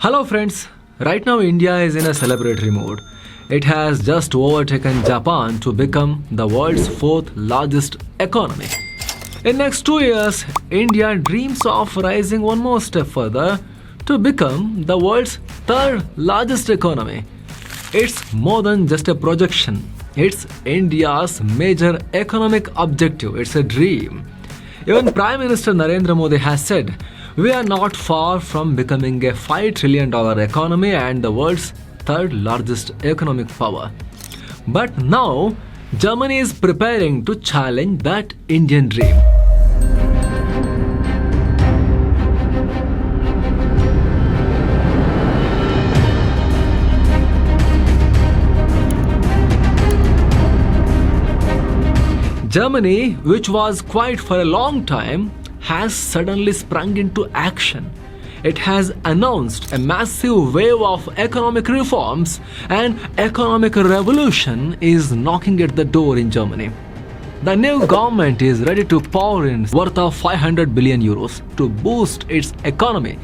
Hello friends, right now India is in a celebratory mood. It has just overtaken Japan to become the world's fourth largest economy. In next 2 years, India dreams of rising one more step further to become the world's third largest economy. It's more than just a projection. It's India's major economic objective. It's a dream. Even Prime Minister Narendra Modi has said, we are not far from becoming a $5 trillion economy and the world's third largest economic power. But now, Germany is preparing to challenge that Indian dream. Germany, which was quiet for a long time, has suddenly sprung into action. It has announced a massive wave of economic reforms, and economic revolution is knocking at the door in Germany. The new government is ready to pour in worth of 500 billion euros to boost its economy.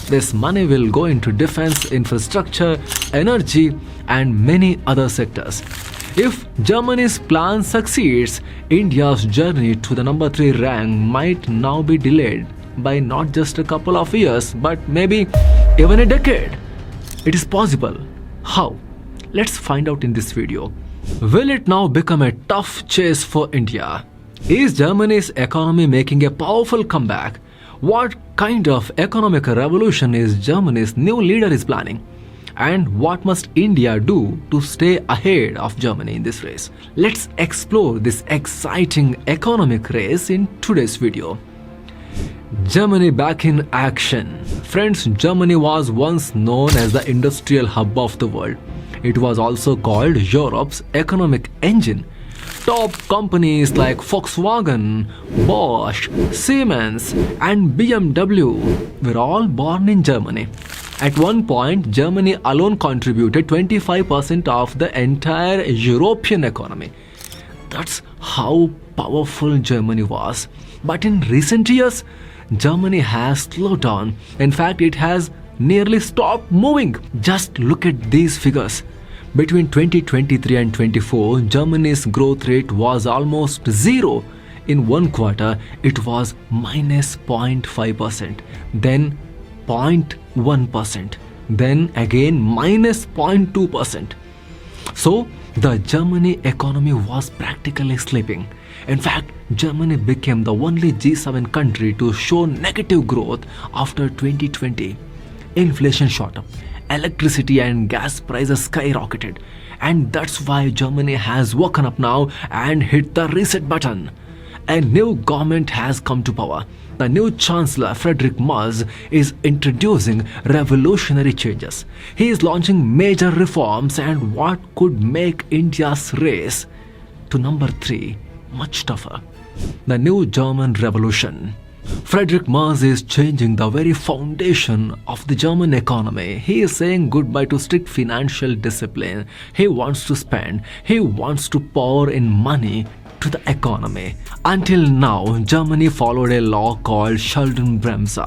This money will go into defense, infrastructure, energy, and many other sectors. If Germany's plan succeeds, India's journey to the number 3 rank might now be delayed by not just a couple of years, but maybe even a decade. It is possible. How? Let's find out in this video. Will it now become a tough chase for India? Is Germany's economy making a powerful comeback? What kind of economic revolution is Germany's new leader is planning? And what must India do to stay ahead of Germany in this race? Let's explore this exciting economic race in today's video. Germany back in action. Friends, Germany was once known as the industrial hub of the world. It was also called Europe's economic engine. Top companies like Volkswagen, Bosch, Siemens, and BMW were all born in Germany. At one point, Germany alone contributed 25% of the entire European economy. That's how powerful Germany was. But in recent years, Germany has slowed down. In fact, it has nearly stopped moving. Just look at these figures. Between 2023 and 24, Germany's growth rate was almost zero. In one quarter, it was minus 0.5%, then 0.1%, then again minus 0.2%. So, the Germany economy was practically slipping. In fact, Germany became the only G7 country to show negative growth after 2020. Inflation shot up, electricity and gas prices skyrocketed, and that's why Germany has woken up now and hit the reset button. A new government has come to power. The new Chancellor, Friedrich Merz, is introducing revolutionary changes. He is launching major reforms and what could make India's race to number 3 much tougher. The new German revolution. Friedrich Merz is changing the very foundation of the German economy. He is saying goodbye to strict financial discipline. He wants to spend. He wants to pour in money to the economy. Until now, Germany followed a law called Schuldenbremse.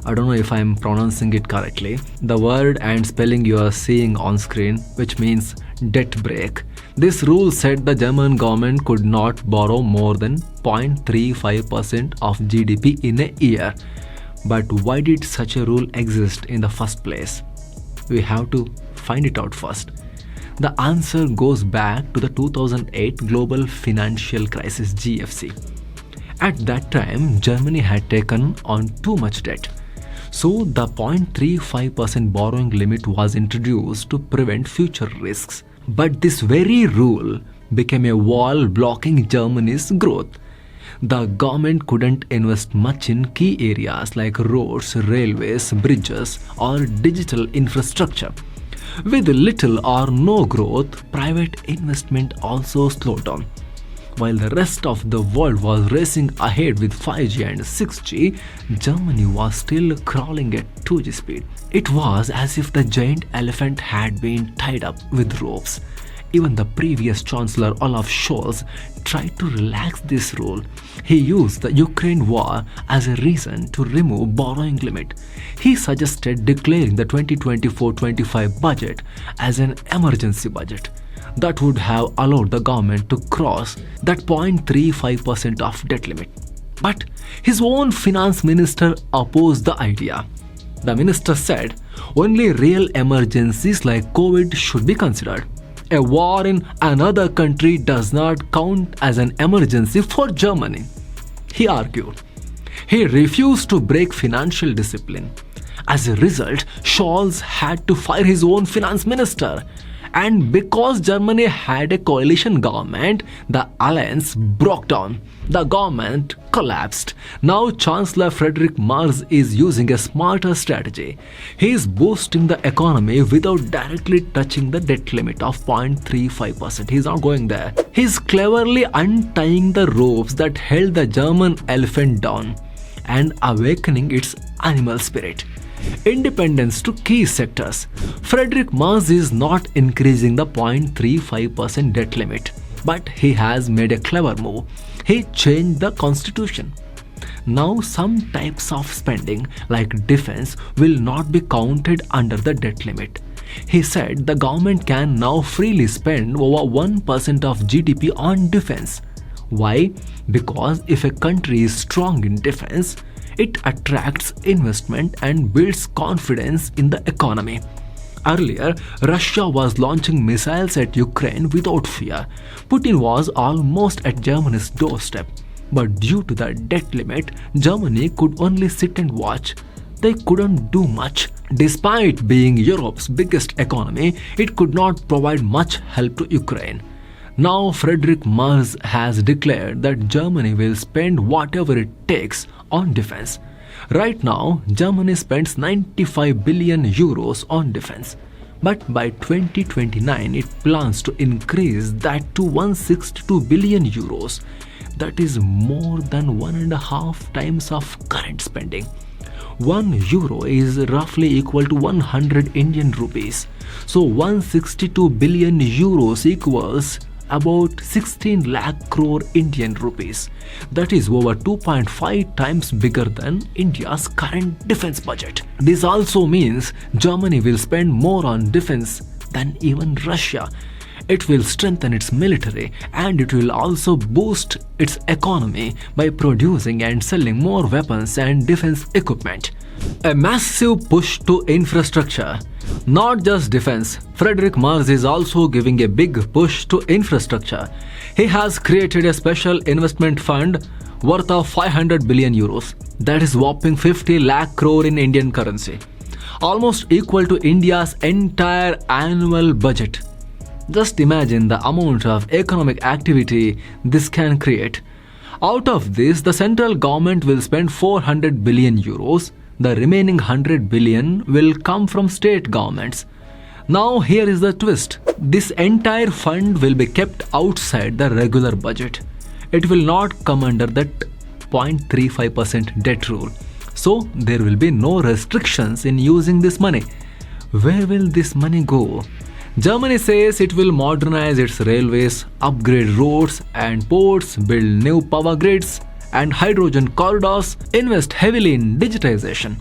I don't know if I'm pronouncing it correctly. The word and spelling you are seeing on screen, which means debt break. This rule said the German government could not borrow more than 0.35% of GDP in a year. But why did such a rule exist in the first place? We have to find it out first. The answer goes back to the 2008 global financial crisis GFC. At that time, Germany had taken on too much debt. So the 0.35% borrowing limit was introduced to prevent future risks. But this very rule became a wall blocking Germany's growth. The government couldn't invest much in key areas like roads, railways, bridges, or digital infrastructure. With little or no growth, private investment also slowed down. While the rest of the world was racing ahead with 5G and 6G, Germany was still crawling at 2G speed. It was as if the giant elephant had been tied up with ropes. Even the previous Chancellor Olaf Scholz tried to relax this rule. He used the Ukraine war as a reason to remove borrowing limit. He suggested declaring the 2024-25 budget as an emergency budget. That would have allowed the government to cross that 0.35% of debt limit. But his own finance minister opposed the idea. The minister said only real emergencies like COVID should be considered. A war in another country does not count as an emergency for Germany, he argued. He refused to break financial discipline. As a result, Scholz had to fire his own finance minister. And because Germany had a coalition government, the alliance broke down. The government collapsed. Now Chancellor Friedrich Merz is using a smarter strategy. He is boosting the economy without directly touching the debt limit of 0.35%. He is not going there. He is cleverly untying the ropes that held the German elephant down and awakening its animal spirit. Independence to key sectors. Friedrich Merz is not increasing the 0.35% debt limit, but he has made a clever move. He changed the constitution. Now some types of spending like defense will not be counted under the debt limit. He said the government can now freely spend over 1% of GDP on defense. Why? Because if a country is strong in defense, it attracts investment and builds confidence in the economy. Earlier, Russia was launching missiles at Ukraine without fear. Putin was almost at Germany's doorstep. But due to the debt limit, Germany could only sit and watch. They couldn't do much. Despite being Europe's biggest economy, it could not provide much help to Ukraine. Now Friedrich Merz has declared that Germany will spend whatever it takes on defense. Right now, Germany spends 95 billion euros on defense. But by 2029, it plans to increase that to 162 billion euros. That is more than 1.5 times of current spending. 1 euro is roughly equal to 100 Indian rupees. So 162 billion euros equals about 16 lakh crore Indian rupees. That is over 2.5 times bigger than India's current defense budget. This also means Germany will spend more on defense than even Russia. It will strengthen its military and it will also boost its economy by producing and selling more weapons and defense equipment. A massive push to infrastructure. Not just defense, Friedrich Merz is also giving a big push to infrastructure. He has created a special investment fund worth of 500 billion euros. That is whopping 50 lakh crore in Indian currency. Almost equal to India's entire annual budget. Just imagine the amount of economic activity this can create. Out of this, the central government will spend 400 billion euros. The remaining 100 billion will come from state governments. Now here is the twist. This entire fund will be kept outside the regular budget. It will not come under that 0.35% debt rule. So there will be no restrictions in using this money. Where will this money go? Germany says it will modernize its railways, upgrade roads and ports, build new power grids and hydrogen corridors, invest heavily in digitization.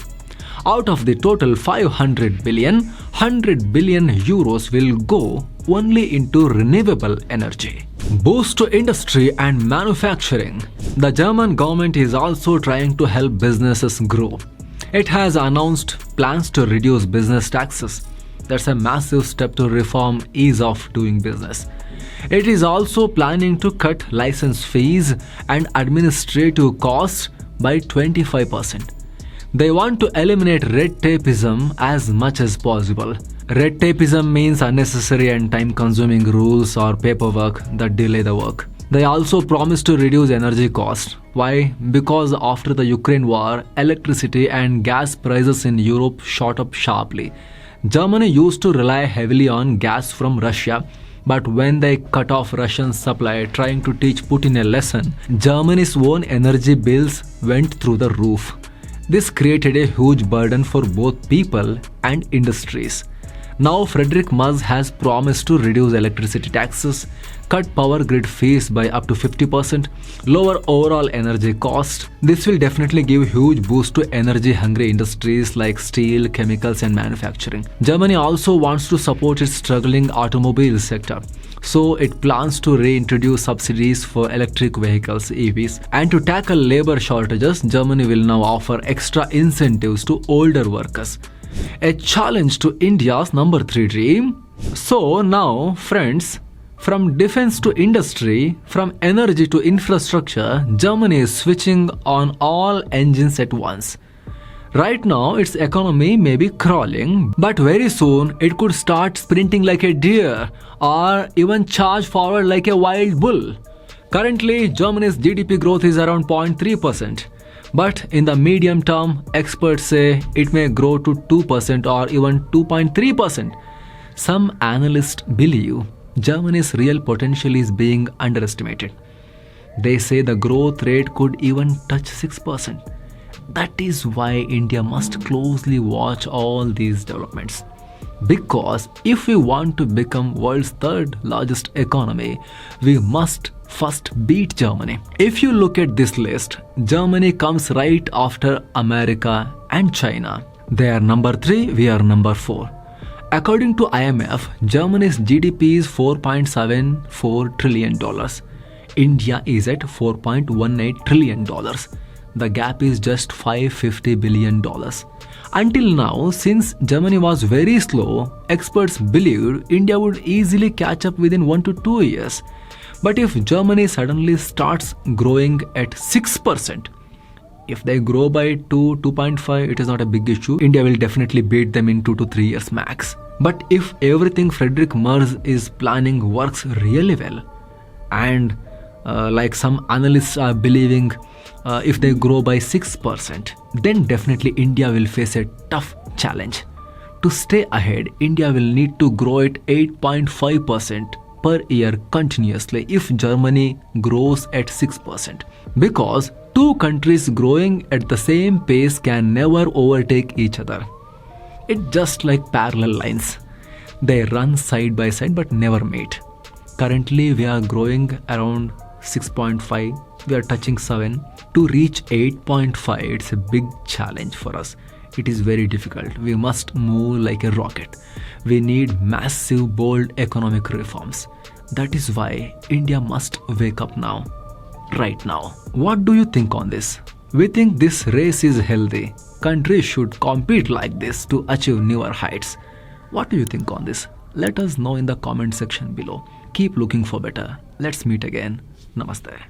Out of the total 500 billion, 100 billion euros will go only into renewable energy. Boost to industry and manufacturing. The German government is also trying to help businesses grow. It has announced plans to reduce business taxes. That's a massive step to reform ease of doing business. It is also planning to cut license fees and administrative costs by 25%. They want to eliminate red tapeism as much as possible. Red tapeism means unnecessary and time-consuming rules or paperwork that delay the work. They also promise to reduce energy costs. Why? Because after the Ukraine war, electricity and gas prices in Europe shot up sharply. Germany used to rely heavily on gas from Russia, but when they cut off Russian supply trying to teach Putin a lesson, Germany's own energy bills went through the roof. This created a huge burden for both people and industries. Now, Frederick Merz has promised to reduce electricity taxes, cut power grid fees by up to 50%, lower overall energy cost. This will definitely give huge boost to energy-hungry industries like steel, chemicals and manufacturing. Germany also wants to support its struggling automobile sector. So it plans to reintroduce subsidies for electric vehicles (EVs). And to tackle labor shortages, Germany will now offer extra incentives to older workers. A challenge to India's number 3 dream. So now, friends, from defense to industry, from energy to infrastructure, Germany is switching on all engines at once. Right now, its economy may be crawling, but very soon it could start sprinting like a deer or even charge forward like a wild bull. Currently, Germany's GDP growth is around 0.3%. But in the medium term, experts say it may grow to 2% or even 2.3%. Some analysts believe Germany's real potential is being underestimated. They say the growth rate could even touch 6%. That is why India must closely watch all these developments. Because if we want to become world's third largest economy, we must first beat Germany. If you look at this list, Germany comes right after America and China. They are number 3, we are number 4. According to IMF, Germany's GDP is $4.74 trillion. India is at $4.18 trillion. The gap is just $550 billion. Until now, since Germany was very slow, experts believed India would easily catch up within 1 to 2 years. But if Germany suddenly starts growing at 6%, if they grow by 2.5, it is not a big issue. India will definitely beat them in 2 to 3 years max. But if everything Frederick Merz is planning works really well, and like some analysts are believing, if they grow by 6%, then definitely India will face a tough challenge. To stay ahead, India will need to grow at 8.5% per year continuously if Germany grows at 6%. Because two countries growing at the same pace can never overtake each other. It's just like parallel lines. They run side by side but never meet. Currently, we are growing around 6.5. We are touching 7. To reach 8.5, it's a big challenge for us. It is very difficult. We must move like a rocket. We need massive, bold economic reforms. That is why India must wake up now. Right now. What do you think on this? We think this race is healthy. Countries should compete like this to achieve newer heights. What do you think on this? Let us know in the comment section below. Keep looking for better. Let's meet again. Namaste.